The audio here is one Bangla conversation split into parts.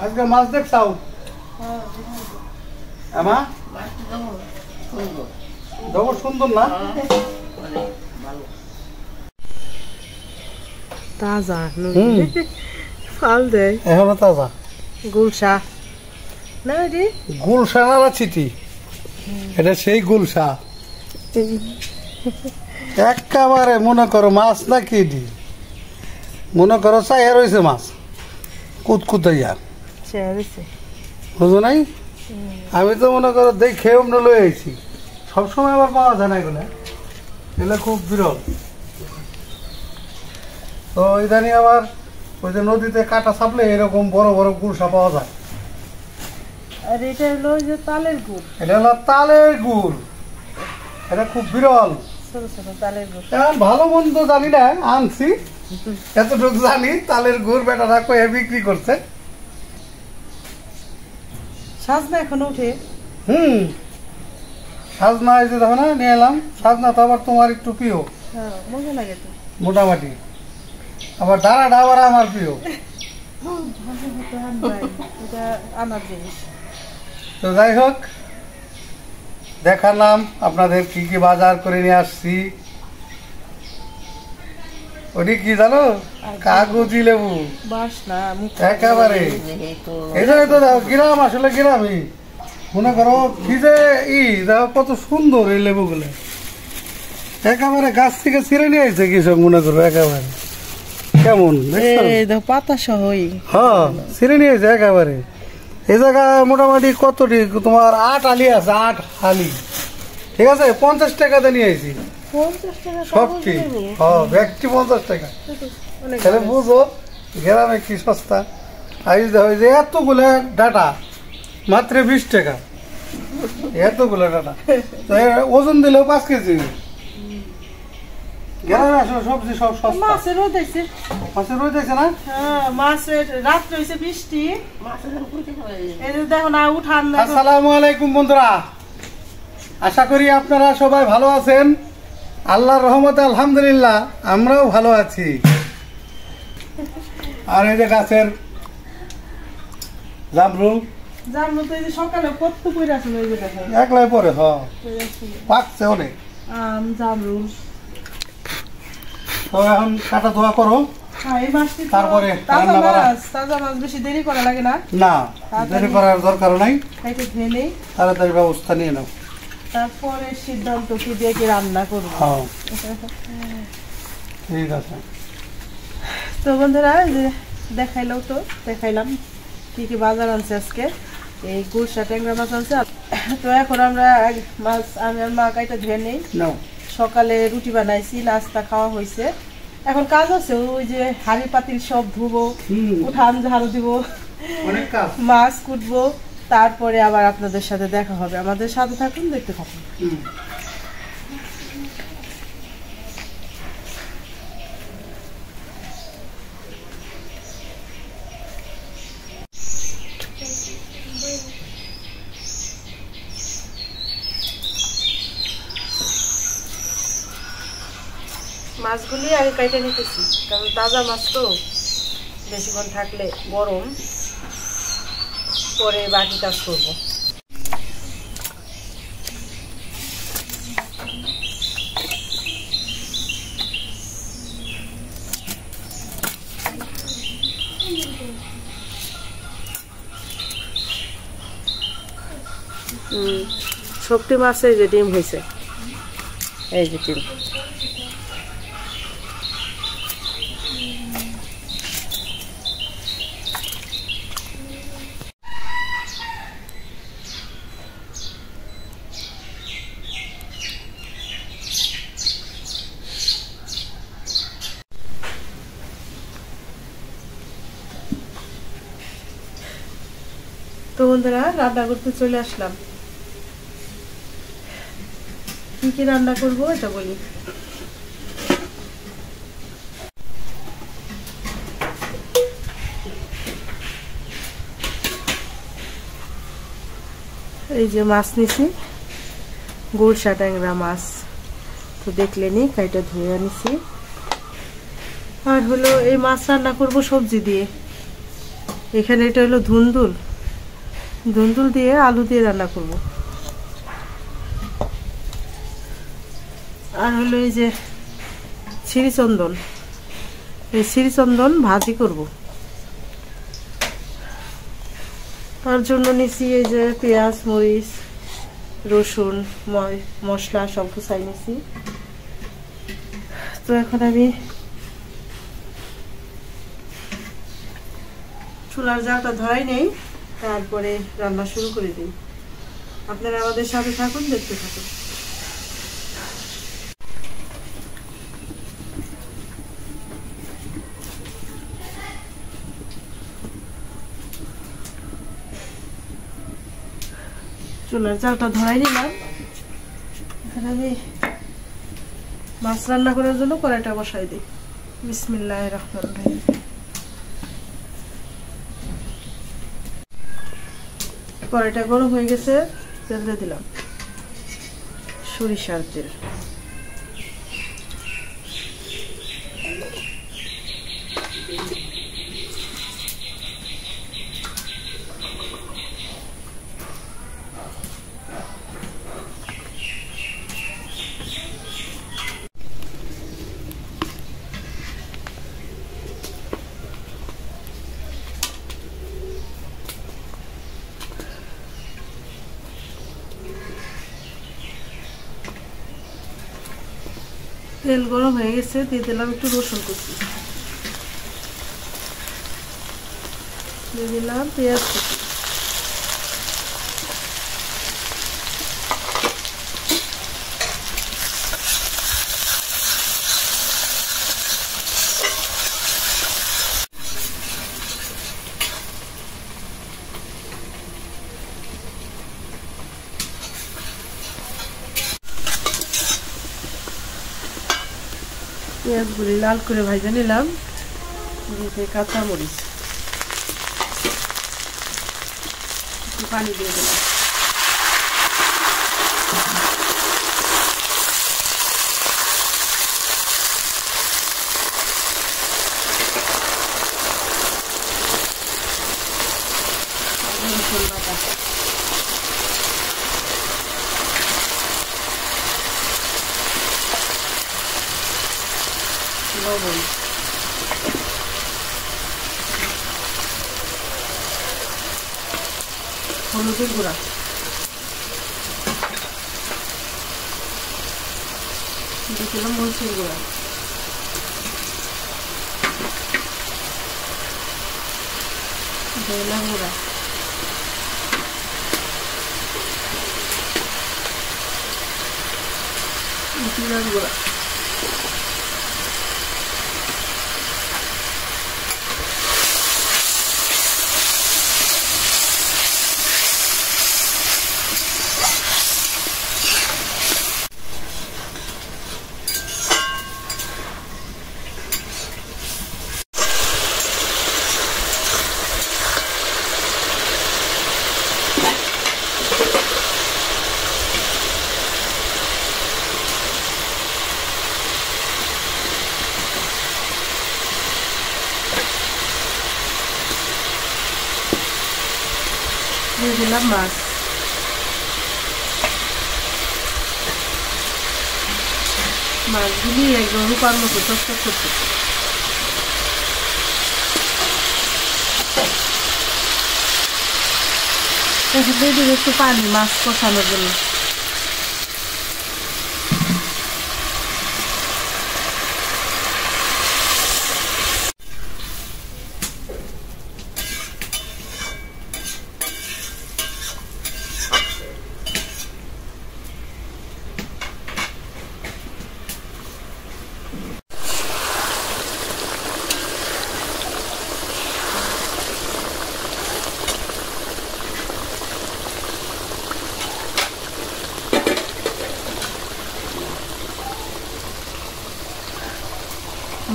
আজকে মাছ দেখছাও? আমা ডবল সুন্দর না? তাজা ফাল দেয় এখনো তাজা। গুলশা না রে, গুলশা না চিঠি, এটা সেই গুলশা একেবারে। মনে করো মাছ না কি দি, মনে করো চাইয়া রয়েছে মাছ কুতকুতাইয়া, বুঝো নাই? আমি তো মনে করো দেখে অন্য লই আইছি, সবসময় আবার পাওয়া যায় না এগুলো, এগুলো খুব বিরল। তো ইদানি আবার ওই যে নদীতে কাটা চাপলে এরকম বড় বড় গুলশা পাওয়া যায়। আর এটা হলো যে তালের গুড়, এটা হলো তালের গুড়, এটা খুব বিরল। ছোট ছোট তালের গুড়। এখন ভালো মন্দ জানি না, আনছি এতটুকু জানি তালের গুড় বেটারা কয়ে বিক্রি করছে। সাজনা এখন উঠে। সাজনা এই যে দেখো না নিয়ে এলাম, সাজনা তো আবার তোমার একটু প্রিয়। মজা লাগে তো মোটামুটি, আবার ডাঁড়াটা আবার আমার প্রিয়। আমার জিনিস। তো যাই হোক, দেখালাম আপনাদের কি কি বাজার করে নিয়ে আসছি। ওটি কি জানো? কাগজি লেবু একেবারে। এই জন্য তো দেখো গ্রাম, আসলে গ্রামই মনে করো কি যে দেখো কত সুন্দর এই লেবুগুলো, একেবারে গাছ থেকে ছিঁড়ে নিয়ে আসছে কৃষক, মনে করো একেবারে কেমন পাতা সহ। হ্যাঁ ছিঁড়ে নিয়ে আসছে একেবারে। এই জায়গা মোটামুটি কতটি তোমার 8 আলি আছে, 8 আলি, ঠিক আছে? 50 টাকাতে নিয়ে আসি সবটি। হ্যাঁ ব্যক্তি 50 টাকা, তাহলে বুঝো গ্রামে কি সস্তা। আর দেখো যে এতগুলো ডাটা মাত্র 20 টাকা, এতগুলো ডাটা। তো ওজন দিলেও 5 কেজি। গ্রামে আসলে সবজি সব সস্তা। মাছের রোদ আছে, মাছের রোদ আছে না? হ্যাঁ মাছের রাত রয়েছে বৃষ্টি। এই যে দেখো না উঠান। আসসালামু আলাইকুম বন্ধুরা, আশা করি আপনারা সবাই ভালো আছেন। আল্লাহর রহমতে আলহামদুলিল্লাহ আমরাও ভালো আছি। আর এই যে গাছের জামরুল, জামরুল তো এই যে সকালে কত পড়ে আছে, এই যে দেখো একলাই পরে পাকছে অনেক জামরুল। তো এখন কাটা ধোয়া করো, তারপরে তাজা মাছ বেশি দেরি করা লাগে না। না দেরি করার দরকার নাই, ধুয়ে তাড়াতাড়ি ব্যবস্থা নিয়ে নাও, তারপরে সিদ্ধান্ত কি দিয়ে কি রান্না করবো। ঠিক আছে। তো বন্ধুরা যে দেখাইলাম কি কি বাজার আনছে আজকে। এই গুলশা ট্যাংরা মাছ আনছে। তো এখন আমরা মাছ আমি আর মা কাইটা ধুয়ে নেই। সকালে রুটি বানাইছি, নাস্তা খাওয়া হয়েছে, এখন কাজ আছে ওই যে হাঁড়ি পাতিল সব ধুবো, উঠান ঝাড়ু দিব, মাছ কুটবো, তারপরে আবার আপনাদের সাথে দেখা হবে। আমাদের সাথে থাকুন, দেখতে থাকুন। মাছগুলি আগে কাইটে নিতেছি, কারণ তাজা মাছ তো বেশিক্ষণ থাকলে গরম, পরে বাকি কাজ করব। সবটি মাছের যে ডিম হয়েছে, এই যে ডিম। তো বন্ধুরা রান্না করতে চলে আসলাম। কি কি রান্না করবো এটা বলি। এই যে মাছ নিছি, গুলশা ট্যাংরা মাছ, তো দেখলেনি কাইটা ধুয়ে আনিছি। আর হলো এই মাছ রান্না করব সবজি দিয়ে। এখানে এটা হলো ধুন্দুল, ধুন্দুল দিয়ে আলু দিয়ে রান্না করব। আর হলো এই যে শ্রীচন্দন, এই শ্রীচন্দন ভাজি করব। তার জন্য নিছি এই যে পেঁয়াজ, মরিচ, রসুন, মশলা সব গুছাই নিছি। তো এখন আমি চুলার জালটা ধরাই নেই, তারপরে রান্না শুরু করে দিই। আপনারা আমাদের সাথে থাকুন, দেখতে থাকুন। চুলার জালটা ধরাই নিলাম। এখানে আমি মাছ রান্না করার জন্য কড়াইটা বসাই দিই। বিসমিল্লাহির রহমানির রহিম। কড়াইটা গরম হয়ে গেছে, তেল দিয়ে দিলাম, সরিষার তেল। তেল গরম হয়ে গেছে, দিয়ে দিলাম একটু রসুন কুচি, দিয়ে দিলাম পেঁয়াজ কুচি, পেঁয়াজগুলি লাল করে ভাজে নিলাম, দিয়ে কাঁচামরিচ, একটু পানি দিয়ে দিলাম। রসুন বাটা, লবণ, হলুদের গুঁড়া, দিয়েছিলাম মরিচের গুঁড়া, ধনিয়া গুঁড়া, জিরার গুঁড়া, দিয়ে দিলাম মাছ, মাছগুলি একদম রূপার মতো চকচক করতে। দিয়ে দিলে একটু পানি মাছ কষানোর জন্য।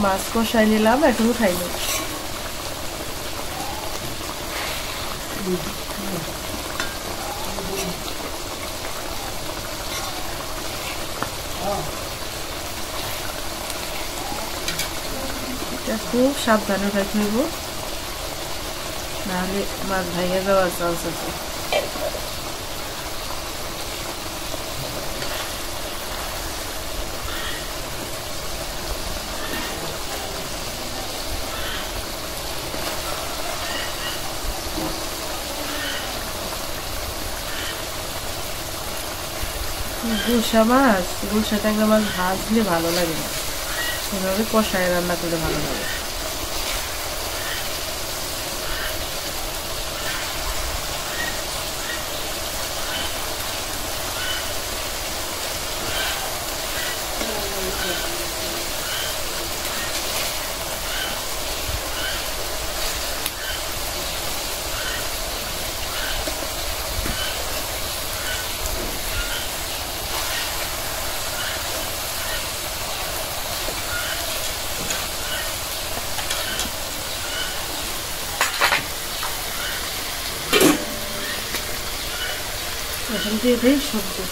মাছ কষাই নিলাম, একটু উঠাই নিই। এটা খুব সাবধানে উঠাইতে হইব, তাহলে মাছ ভাইয়া যাওয়ার চান্স আছে। গুলশা মাছ, গুলশা ট্যাংরা মাছ ভাজলে ভালো লাগে না, সেভাবে কষায় রান্না করলে ভালো লাগে। এখন দিয়ে দিই সবজি।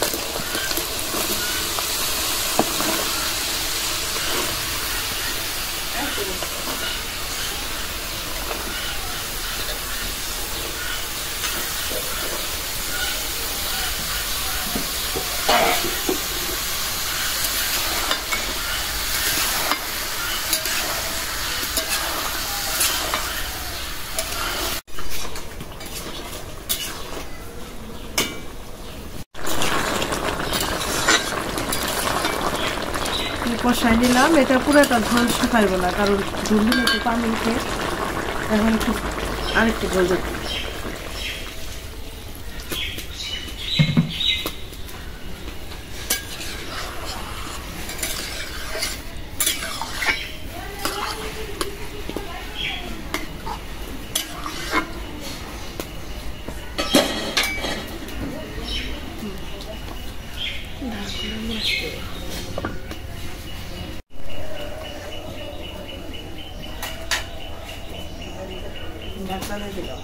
কষাই নিলাম, এটা পুরোটা ঝোল শুকাইব না, কারণ ঝোল দিলে একটু পানি উঠে, এখন একটু আরেকটু ঝোল দেব। ঢাকনা দিলাম।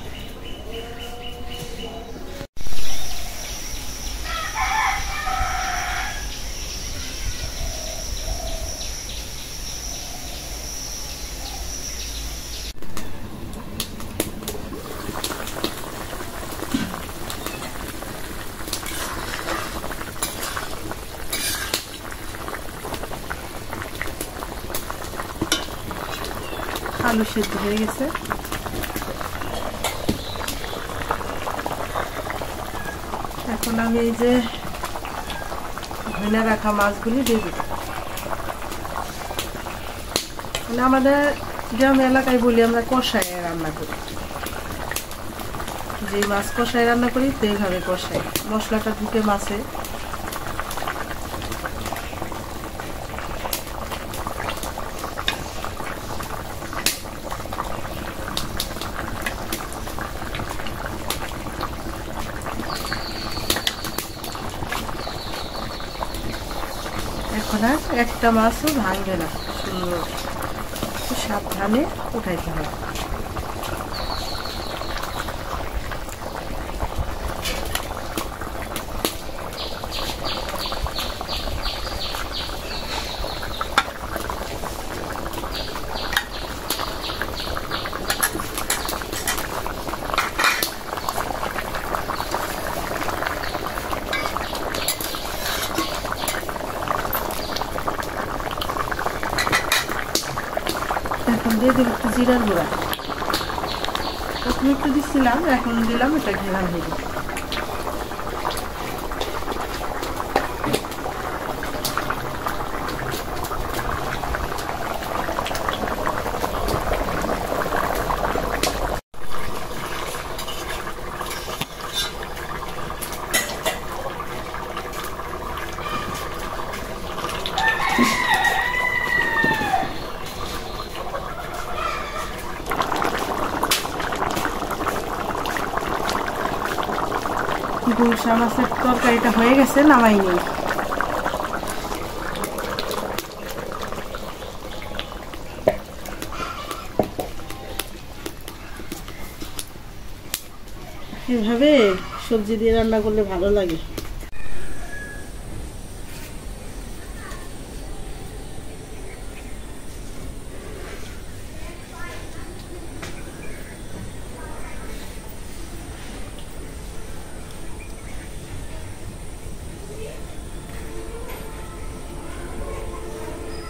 আলু সেদ্ধ হয়ে গেছে, এখন আমি এই যে ধনে রাখা মাছগুলি দিয়ে দেব। মানে আমাদের গ্রাম এলাকায় বলি আমরা কষায় রান্না করি, যে মাছ কষায় রান্না করি তো এইভাবে কষাই, মশলাটা ঢুকে মাছে। এখন আর একটা মাছও ভাঙবে না, সুন্দর সাবধানে উঠাইতে হবে। এখন দিয়ে দিল একটু জিরার গুঁড়া, প্রথমে একটু দিচ্ছিলাম, এখন দিলাম, এটা ঘেরান হয়ে গেল। গুলশা মাছের তরকারিটা হয়ে গেছে, নামাই নেই। এভাবে সবজি দিয়ে রান্না করলে ভালো লাগে।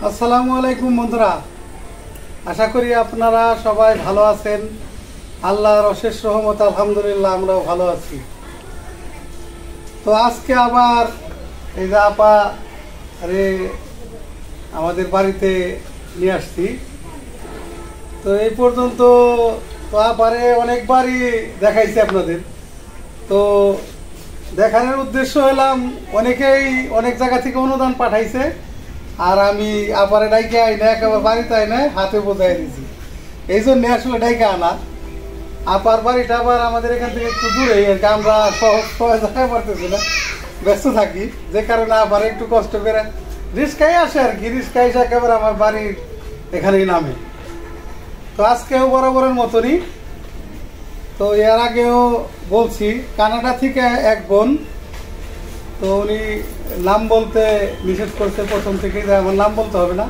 আসসালামু আলাইকুম বন্ধুরা, আশা করি আপনারা সবাই ভালো আছেন। আল্লাহর অশেষ রহমত, আলহামদুলিল্লাহ আমরাও ভালো আছি। তো আজকে আবার এই যে আপা আরে আমাদের বাড়িতে নিয়ে আসছি। তো এই পর্যন্ত তো আপারে অনেকবারই দেখাইছি আপনাদের। তো দেখানোর উদ্দেশ্য হলাম, অনেকেই অনেক জায়গা থেকে অনুদান পাঠাইছে, আর আমি আপারে ডাইকে আইনে একেবারে বাড়িতে আইনে হাতে বোঝাই দিয়েছি। এই জন্য আসলে ডাইকে আনা। আপার বাড়িটা আবার আমাদের এখান থেকে একটু দূরে, আমরা সহজ জায়গায় পারতেছি না, ব্যস্ত থাকি, যে কারণে আবার একটু কষ্ট করে রিস্কাই আসে আর কি। রিস্কাই এসে একেবারে আমার বাড়ির এখানেই নামে। তো আজকেও বরাবরের মতনই। তো এর আগেও বলছি, কানাডা থেকে এক বোন, তো উনি নাম বলতে নিষেধ করছে প্রথম থেকেই, যে আমার নাম বলতে হবে না।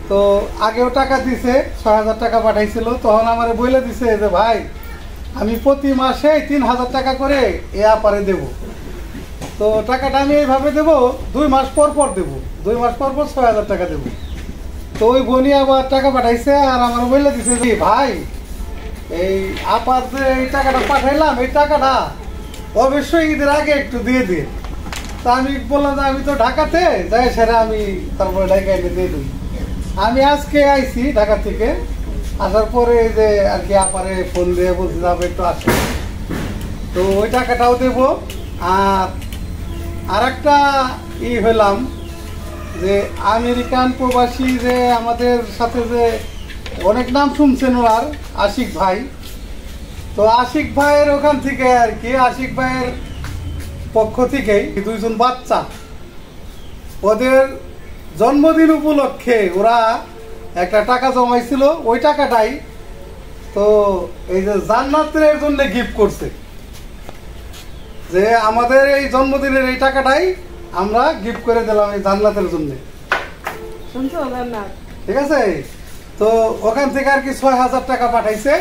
তো আগেও টাকা দিছে, ৬,০০০ টাকা পাঠাইছিল। তখন আমার বলে দিছে যে ভাই, আমি প্রতি মাসে ৩,০০০ টাকা করে এ আপারে দেব। তো টাকাটা আমি এইভাবে দেবো, ২ মাস পর পর দেবো, ২ মাস পর পর ৬,০০০ টাকা দেবো। তো ওই বোনই আবার টাকা পাঠাইছে, আর আমার বলে দিছে যে ভাই, এই আপার যে এই টাকাটা পাঠাইলাম, এই টাকাটা অবশ্যই ঈদের আগে একটু দিয়ে দিন। তা আমি বললাম যে আমি তো ঢাকাতে যাই, সেটা আমি তারপরে ঢাকা এনে দিয়ে দিই। আমি আজকে আইছি ঢাকা থেকে, আসার পরে যে আর কি আপারে ফোন দিয়ে বলছি যাবো একটু আসে। তো ওই টাকাটাও দেবো। আর একটা হইলাম যে আমেরিকান প্রবাসী যে আমাদের সাথে যে অনেক নাম শুনছেন ওনার, আশিক ভাই। তো আশিক ভাইয়ের ওখান থেকে আর কি, আশিক ভাইয়ের পক্ষ থেকেই 2জন বাচ্চা, ওদের জন্মদিন উপলক্ষে ওরা একটা টাকা জমাইছিল। ওই টাকাটাই তো এই যে জান্নাতের জন্য গিফট করছে, যে আমাদের এই জন্মদিনের এই টাকাটাই আমরা গিফট করে দিলাম এই জান্নাতের জন্য। ঠিক আছে। তো ওখান থেকে আর কি ৬,০০০ টাকা পাঠাইছে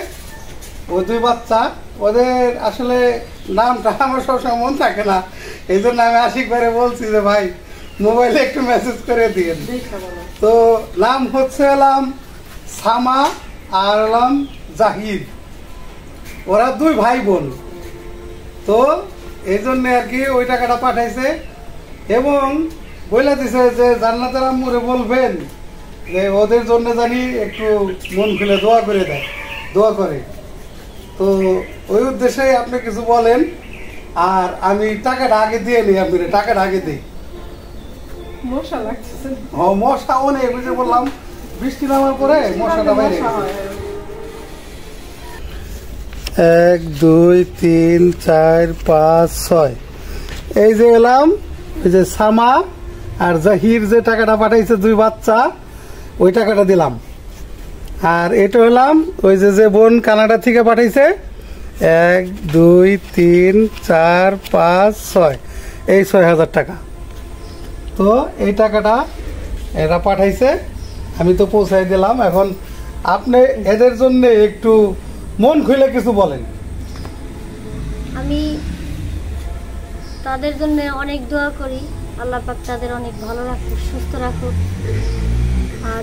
ওই 2 বাচ্চা। ওদের আসলে নামটা আমার সবসময় মন থাকে না, এই জন্য আমি আশিক ভাইরে বলছি যে ভাই মোবাইলে একটু মেসেজ করে দিন। তো নাম হচ্ছে সামা আর জাহিদ। ওরা 2 ভাই বোন। তো এই জন্য আর কি ওই টাকাটা পাঠাইছে, এবং বলে দিছে যে জান্নাতের আম্মুরে বলবেন যে ওদের জন্য জানি একটু মন খুলে দোয়া করে দেয়, দোয়া করে। তো ওই উদ্দেশ্যে আপনি কিছু বলেন, আর আমি টাকাটা আগে দিয়ে নিই। আপনি টাকাটা আগে দিই। মশা লাগছে। মশা অনেক, বুঝে বললাম বৃষ্টি নামার পরে মশাটা বাইরে। 1 2 3 4 5 6। এই যে এলাম, এই যে সামা আর জাহির যে টাকাটা পাঠাইছে 2 বাচ্চা, ওই টাকাটা দিলাম। আর এটা হলাম ওই যে বোন কানাডা থেকে পাঠাইছে, 1 2 3 4 5 6, এই ৬,০০০ টাকা। তো এই টাকাটা এরা পাঠাইছে, আমি তো পৌঁছাই দিলাম। এখন আপনি এদের জন্য একটু মন খুলে কিছু বলেন। আমি তাদের জন্য অনেক দোয়া করি, আল্লাহ পাক তাদের অনেক ভালো রাখুক, সুস্থ রাখুক। আর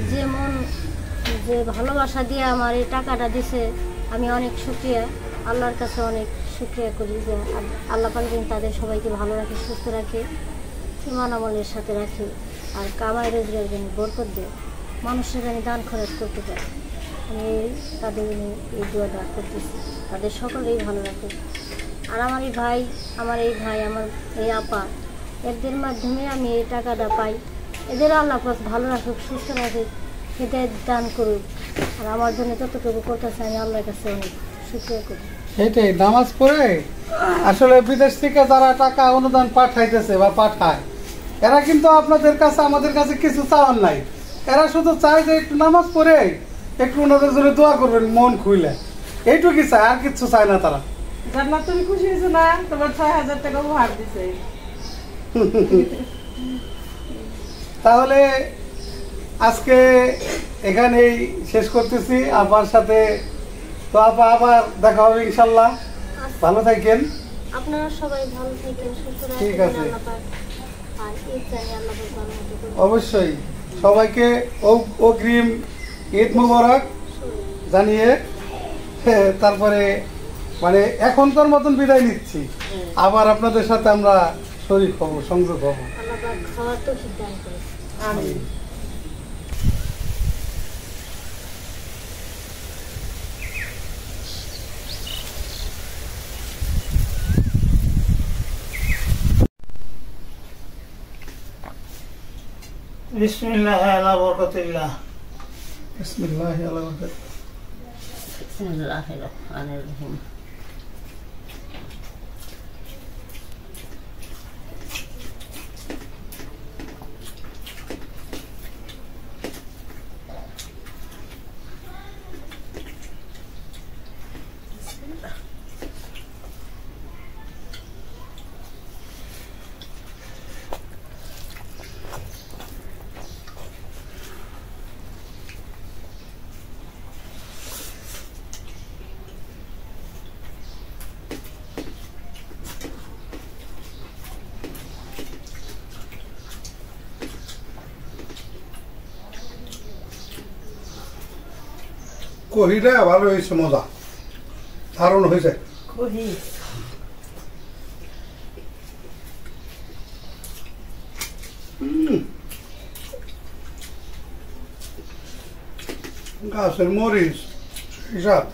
যে ভালোবাসা দিয়ে আমার এই টাকাটা দিছে, আমি অনেক শুকরিয়া, আল্লাহর কাছে অনেক শুকরিয়া করি যে আল্লাহ পাক যেন তাদের সবাইকে ভালো রাখে, সুস্থ রাখে, ইমান আমলের সাথে রাখে, আর কামাই রোজগার যেন বরকত দেয়, মানুষের যেন দান খরচ করতে পারে। আমি তাদের এই দোয়াটা করতেছি, তাদের সকলেই ভালো রাখে। আর আমার এই ভাই, আমার এই আপা, এদের মাধ্যমে আমি এই টাকাটা পাই। এদের আল্লাহ পাক ভালো রাখুক, সুস্থ রাখুক, এদের দান করুক। আর আমার জন্য যতটুকু করতেছে আমি আল্লাহর কাছে অনেক শুকরিয়া করি। এটাই নামাজ পড়ে আসলে বিদেশ থেকে যারা টাকা অনুদান পাঠাইতেছে বা পাঠায়, এরা কিন্তু আপনাদের কাছে আমাদের কাছে কিছু চাওয়ার নাই। এরা শুধু চায় যে একটু নামাজ পড়ে একটু ওনাদের জন্য দোয়া করবেন মন খুলে, এইটুকুই চায়, আর কিছু চায় না তারা। জান্নাত তুমি খুশি হয়েছো না? তোমার ৬,০০০ টাকা উপহার দিছে। তাহলে আজকে এখানেই শেষ করতেছি আপার সাথে। তো আপা আবার দেখা হবে ইনশাল্লাহ। ভালো থাকেন, আপনারা সবাই ভালো থাকেন, সুস্থ ঠিক থাকেন। আছে, আল্লাহ পাক আর এই চাই আল্লাহ পাক ভালো মতো করুন। অবশ্যই। সবাইকে অগ্রিম ঈদ মুবারক জানিয়ে তারপরে মানে এখনকার মতন বিদায় নিচ্ছি। আবার আপনাদের সাথে আমরা শরীক হব, সংযোগ হব। আল্লাহ পাক খাওয়ার তৌফিক দান করুন। আমিন। বিসমিল্লাহ আলা বরকাতিল্লাহ। বিসমিল্লাহ আলা বরকাত। বিসমিল্লাহির রহমানির রহিম। কহিটা ভালো হয়েছে, মজা দারুণ হয়েছে। কহি গাছের মরিচ হিসাব।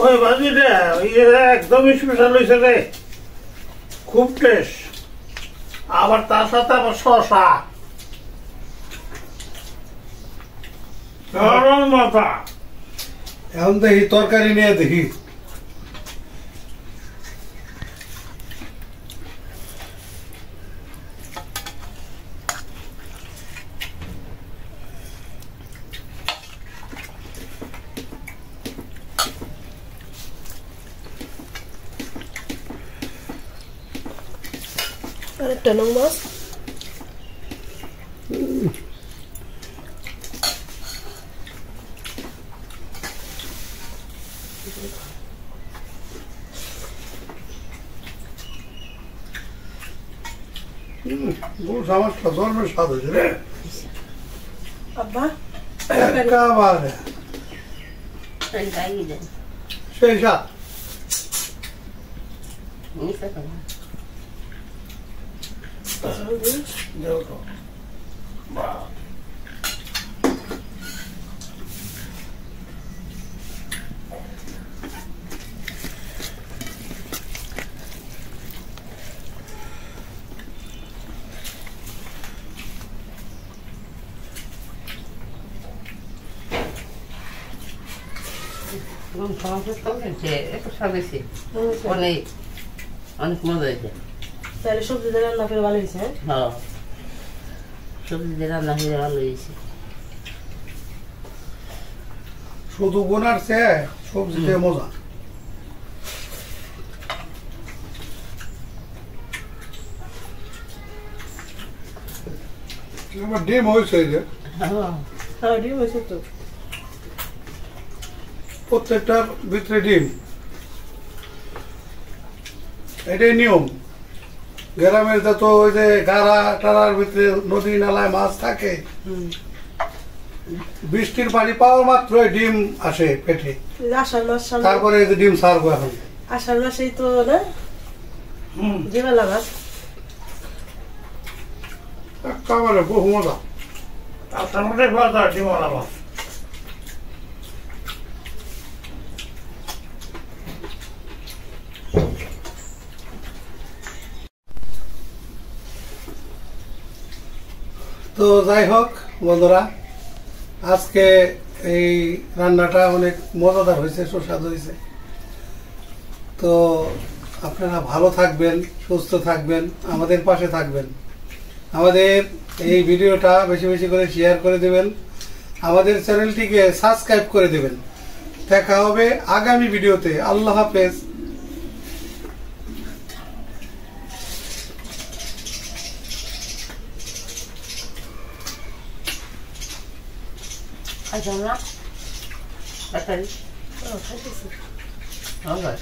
ওই ভাজি রে একদমই স্পেশাল হয়েছে রে, খুব টেস্ট। আবার তার সাথে আবার শসা, গরম মাথা। এখন দেখি তরকারি নিয়ে দেখি। আরেকটা নং মাছ। আমার জন্মের স্বাদ হয়েছে রে। আব্বা একেবারে সেই স্বাদ। অনেক অনেক মজা হয়েছে। তাহলে সবজি দিয়ে রান্না করে ভালো হয়েছে। হ্যাঁ, সবজি দিয়ে রান্না করে ভালো হয়েছে। শুধু বোনার চেয়ে সবজি দিয়ে মজা। আমার ডিম হয়েছে যে হ্যাঁ ডিম হয়েছে তো, প্রত্যেকটার ভিতরে ডিম, এটাই নিয়ম। গ্রামের যত ওই যে গাড়া টাড়ার ভিতরে নদী নালায় মাছ থাকে, বৃষ্টির পানি পাওয়ার মাত্রই ডিম আসে পেটে। আষাঢ় মাস সামনে, তারপরে এই যে ডিম ছাড়বো এখন। আষাঢ় মাসেই তো না জিমেলা মাছ। একেবারে বহু মজা। তার মধ্যে ভাজা ডিমওয়ালা মাছ। তো যাই হোক বন্ধুরা, আজকে এই রান্নাটা অনেক মজাদার হয়েছে, সুস্বাদু হয়েছে। তো আপনারা ভালো থাকবেন, সুস্থ থাকবেন, আমাদের পাশে থাকবেন। আমাদের এই ভিডিওটা বেশি বেশি করে শেয়ার করে দেবেন, আমাদের চ্যানেলটিকে সাবস্ক্রাইব করে দেবেন। দেখা হবে আগামী ভিডিওতে। আল্লাহ হাফেজ। খাইছ না? তাড়াতাড়ি খাইতেছি আমার